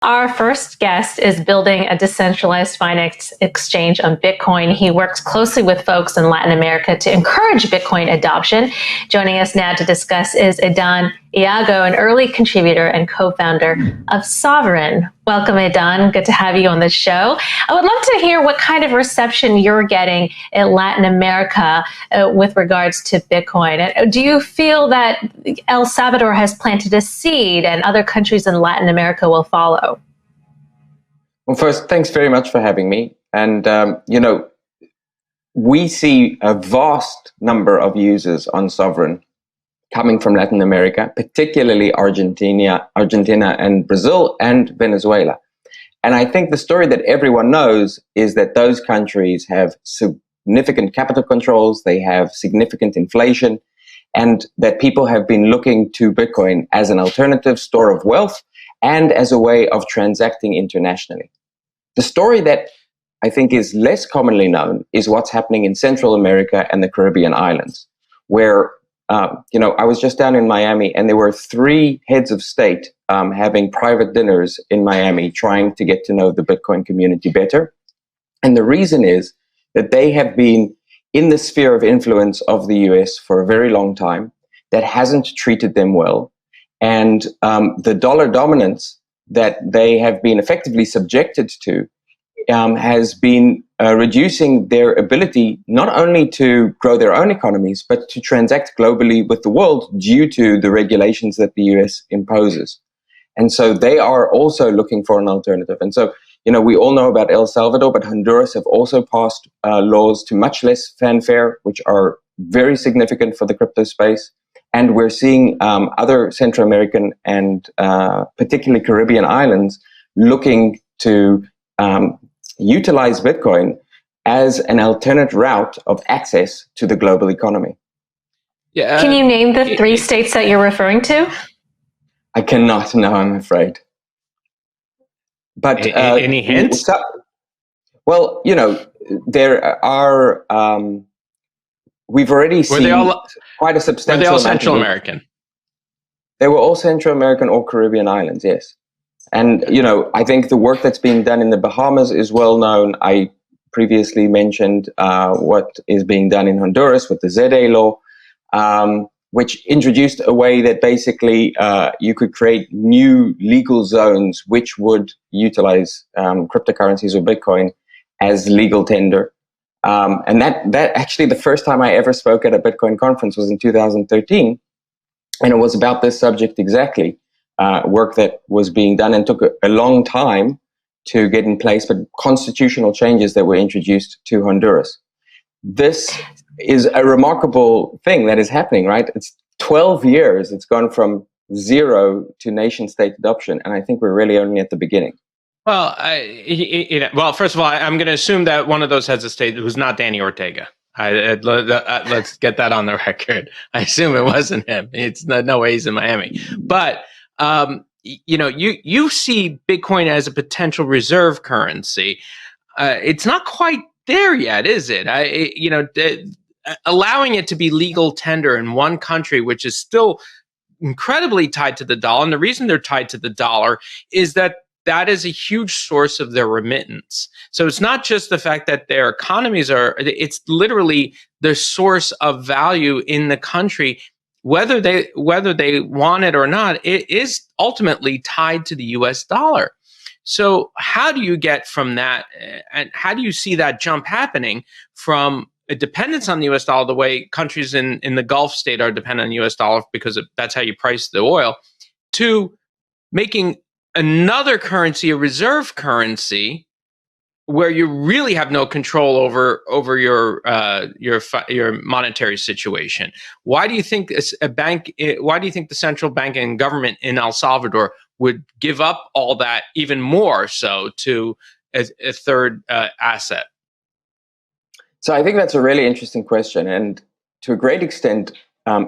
Our first guest is building a decentralized finance exchange on Bitcoin. He works closely with folks in Latin America to encourage Bitcoin adoption. Joining us now to discuss is Edan Yago, an early contributor and co-founder of Sovryn. Welcome, Edan. Good to have you on the show. I would love to hear what kind of reception you're getting in Latin America with regards to Bitcoin. Do you feel that El Salvador has planted a seed and other countries in Latin America will follow? Well, first, thanks very much for having me. And, we see a vast number of users on Sovryn coming from Latin America, particularly Argentina and Brazil and Venezuela. And I think the story that everyone knows is that those countries have significant capital controls, they have significant inflation, and that people have been looking to Bitcoin as an alternative store of wealth and as a way of transacting internationally. The story that I think is less commonly known is what's happening in Central America and the Caribbean islands, where I was just down in Miami and there were 3 heads of state having private dinners in Miami trying to get to know the Bitcoin community better. And the reason is that they have been in the sphere of influence of the US for a very long time. That hasn't treated them well. And the dollar dominance that they have been effectively subjected to has been reducing their ability not only to grow their own economies, but to transact globally with the world due to the regulations that the US imposes. And so they are also looking for an alternative. And so, we all know about El Salvador, but Honduras have also passed laws to much less fanfare, which are very significant for the crypto space. And we're seeing other Central American and particularly Caribbean islands looking to utilize Bitcoin as an alternate route of access to the global economy. Yeah. Can you name the 3 states that you're referring to? I cannot, no, I'm afraid. But any hints? Well, there are. We've already seen quite a substantial. Were they all Central American? They were all Central American or Caribbean islands, yes. And, I think the work that's being done in the Bahamas is well known. I previously mentioned what is being done in Honduras with the ZA law, which introduced a way that basically you could create new legal zones which would utilize cryptocurrencies or Bitcoin as legal tender. And that actually the first time I ever spoke at a Bitcoin conference was in 2013. And it was about this subject exactly. Work that was being done and took a long time to get in place, but constitutional changes that were introduced to Honduras. This is a remarkable thing that is happening, right? It's 12 years. It's gone from 0 to nation state adoption. And I think we're really only at the beginning. Well, first of all, I'm going to assume that one of those heads of state was not Danny Ortega. Let's get that on the record. I assume it wasn't him. It's no way he's in Miami. But you see Bitcoin as a potential reserve currency. It's not quite there yet, is it? Allowing it to be legal tender in one country, which is still incredibly tied to the dollar. And the reason they're tied to the dollar is that is a huge source of their remittance. So it's not just the fact that their economies it's literally the source of value in the country. Whether they want it or not, it is ultimately tied to the US dollar. So how do you get from that, and how do you see that jump happening from a dependence on the US dollar, the way countries in the Gulf state are dependent on the US dollar because that's how you price the oil, to making another currency a reserve currency where you really have no control over your monetary situation? Why do you think why do you think the central bank and government in El Salvador would give up all that even more so to a third asset? So I think that's a really interesting question, and to a great extent,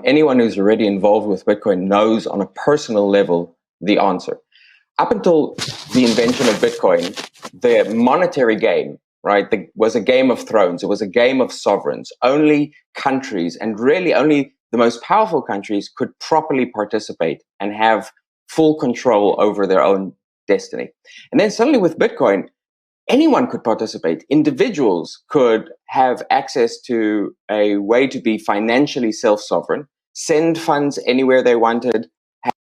anyone who's already involved with Bitcoin knows on a personal level the answer. Up until the invention of Bitcoin, the monetary game, right, was a game of thrones. It was a game of sovereigns. Only countries, and really only the most powerful countries, could properly participate and have full control over their own destiny. And then suddenly with Bitcoin, anyone could participate. Individuals could have access to a way to be financially self-sovereign, send funds anywhere they wanted,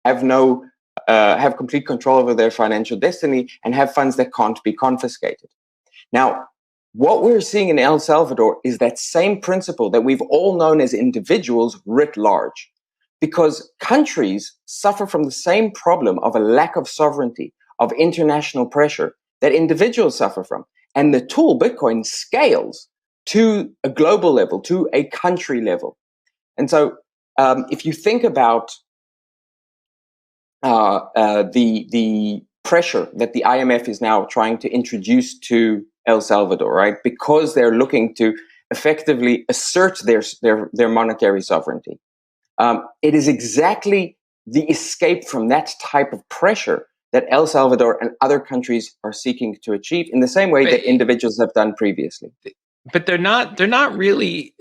have complete control over their financial destiny, and have funds that can't be confiscated. Now, what we're seeing in El Salvador is that same principle that we've all known as individuals writ large, because countries suffer from the same problem of a lack of sovereignty, of international pressure that individuals suffer from. And the tool, Bitcoin, scales to a global level, to a country level. And so if you think about the pressure that the IMF is now trying to introduce to El Salvador, right? Because they're looking to effectively assert their monetary sovereignty. It is exactly the escape from that type of pressure that El Salvador and other countries are seeking to achieve in the same way that individuals have done previously. But they're not really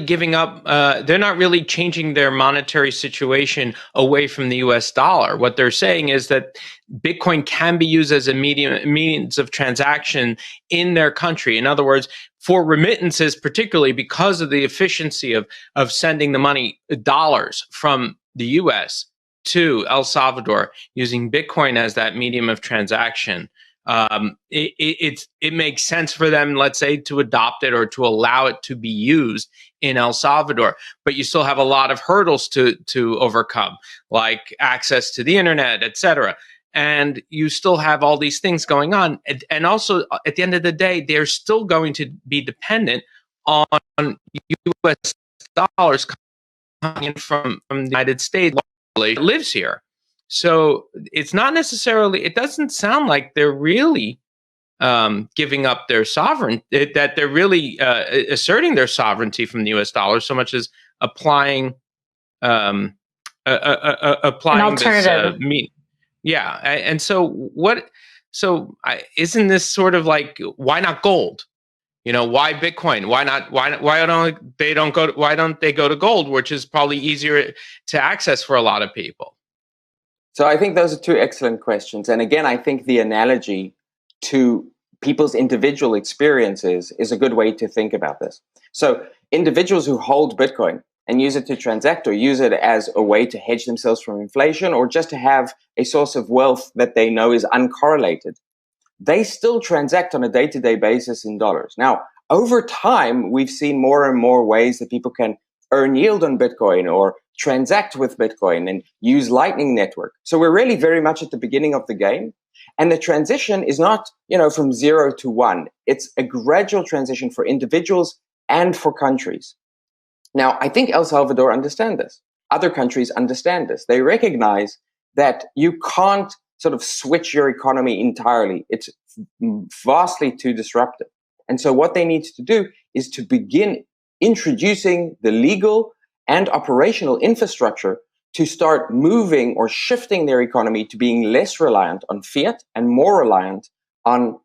giving up. They're not really changing their monetary situation away from the U.S. dollar. What they're saying is that Bitcoin can be used as a means of transaction in their country. In other words, for remittances, particularly because of the efficiency of sending the money, dollars from the U.S. to El Salvador using Bitcoin as that medium of transaction. It makes sense for them, let's say, to adopt it or to allow it to be used in El Salvador. But you still have a lot of hurdles to overcome, like access to the internet, et cetera. And you still have all these things going on. And also, at the end of the day, they're still going to be dependent on U.S. dollars coming in from the United States that lives here. So it's not necessarily, it doesn't sound like they're really giving up their sovereignty, that they're really asserting their sovereignty from the U.S. dollar so much as applying An alternative. Yeah. And so isn't this sort of like, why not gold? You know, why Bitcoin? Why don't they go to gold, which is probably easier to access for a lot of people? So I think those are two excellent questions. And again, I think the analogy to people's individual experiences is a good way to think about this. So individuals who hold Bitcoin and use it to transact or use it as a way to hedge themselves from inflation or just to have a source of wealth that they know is uncorrelated, they still transact on a day-to-day basis in dollars. Now, over time, we've seen more and more ways that people can earn yield on Bitcoin or transact with Bitcoin and use Lightning Network. So we're really very much at the beginning of the game. And the transition is not, from 0 to 1. It's a gradual transition for individuals and for countries. Now, I think El Salvador understands this. Other countries understand this. They recognize that you can't sort of switch your economy entirely. It's vastly too disruptive. And so what they need to do is to begin introducing the legal and operational infrastructure to start moving or shifting their economy to being less reliant on fiat and more reliant on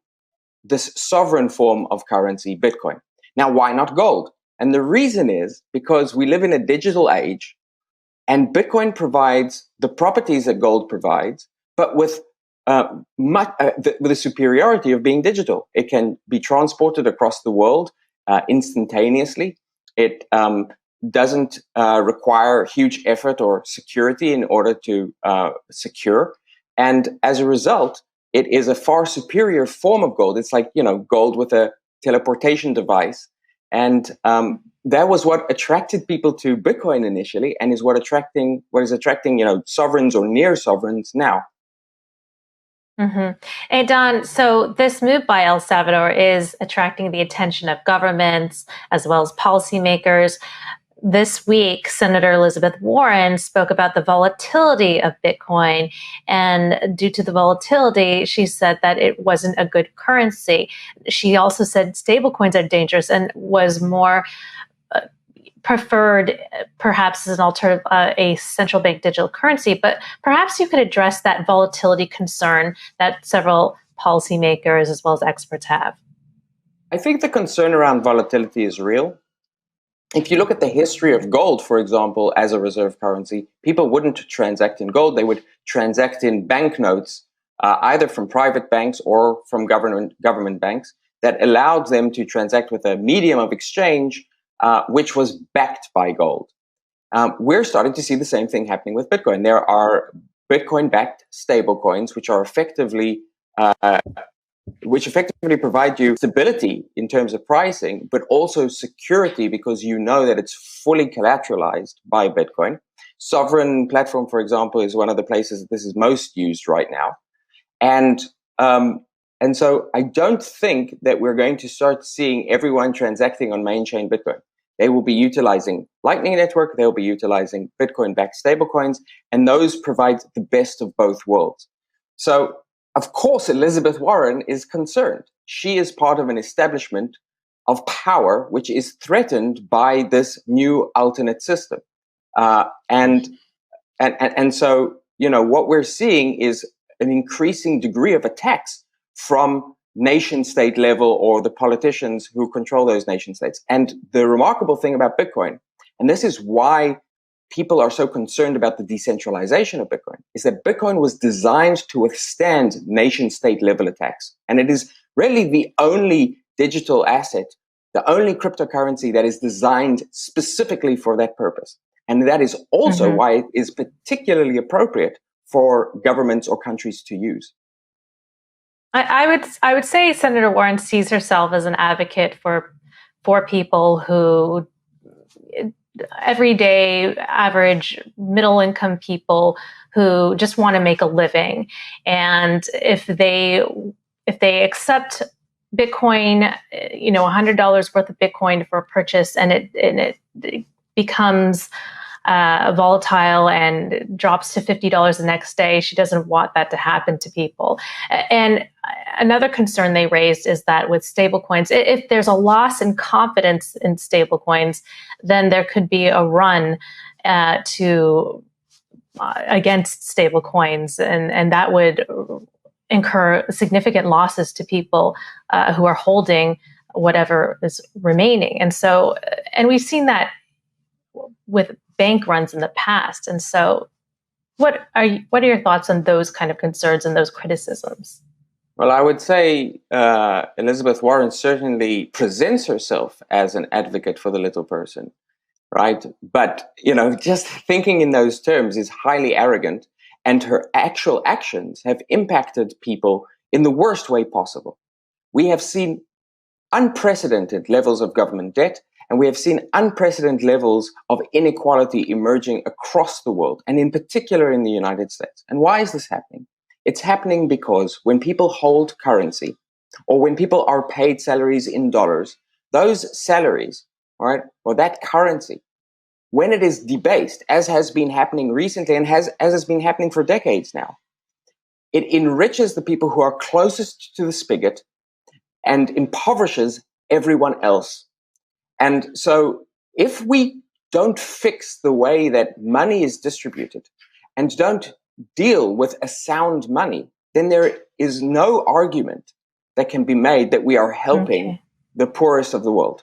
this sovereign form of currency, Bitcoin. Now, why not gold? And the reason is because we live in a digital age and Bitcoin provides the properties that gold provides, but with the superiority of being digital. It can be transported across the world instantaneously. It doesn't require huge effort or security in order to secure. And as a result, it is a far superior form of gold. It's like, gold with a teleportation device. And that was what attracted people to Bitcoin initially and is what is attracting, sovereigns or near sovereigns now. Mm-hmm. Edan, so this move by El Salvador is attracting the attention of governments as well as policymakers. This week, Senator Elizabeth Warren spoke about the volatility of Bitcoin. And due to the volatility, she said that it wasn't a good currency. She also said stablecoins are dangerous and was more preferred perhaps as an alternative, a central bank digital currency. But perhaps you could address that volatility concern that several policymakers as well as experts have. I think the concern around volatility is real. If you look at the history of gold, for example, as a reserve currency, people wouldn't transact in gold. They would transact in banknotes either from private banks or from government banks, that allowed them to transact with a medium of exchange which was backed by gold. We're starting to see the same thing happening with Bitcoin. There are Bitcoin-backed stablecoins, which effectively provide you stability in terms of pricing, but also security because you know that it's fully collateralized by Bitcoin. Sovryn platform, for example, is one of the places that this is most used right now. And so I don't think that we're going to start seeing everyone transacting on main chain Bitcoin. They will be utilizing Lightning Network, they'll be utilizing Bitcoin-backed stablecoins, and those provide the best of both worlds. So, of course, Elizabeth Warren is concerned. She is part of an establishment of power which is threatened by this new alternate system. And so, what we're seeing is an increasing degree of attacks from nation state level or the politicians who control those nation states. And the remarkable thing about Bitcoin, and this is why people are so concerned about the decentralization of Bitcoin, is that Bitcoin was designed to withstand nation state level attacks. And it is really the only digital asset, the only cryptocurrency that is designed specifically for that purpose. And that is also why it is particularly appropriate for governments or countries to use. I would say Senator Warren sees herself as an advocate for people who, everyday average middle income people who just want to make a living, and if they accept Bitcoin, $100 worth of Bitcoin for a purchase, and it becomes volatile and drops to $50 the next day, she doesn't want that to happen to people. And another concern they raised is that with stablecoins, if there's a loss in confidence in stablecoins, then there could be a run against stablecoins, and that would incur significant losses to people who are holding whatever is remaining. And we've seen that with bank runs in the past. And so what are your thoughts on those kind of concerns and those criticisms? Well, I would say Elizabeth Warren certainly presents herself as an advocate for the little person, right? But, just thinking in those terms is highly arrogant, and her actual actions have impacted people in the worst way possible. We have seen unprecedented levels of government debt, and we have seen unprecedented levels of inequality emerging across the world, and in particular in the United States. And why is this happening? It's happening because when people hold currency, or when people are paid salaries in dollars, those salaries, all right, or that currency, when it is debased, as has been happening recently and as has been happening for decades now, it enriches the people who are closest to the spigot and impoverishes everyone else. And so if we don't fix the way that money is distributed and don't deal with a sound money, then there is no argument that can be made that we are helping the poorest of the world.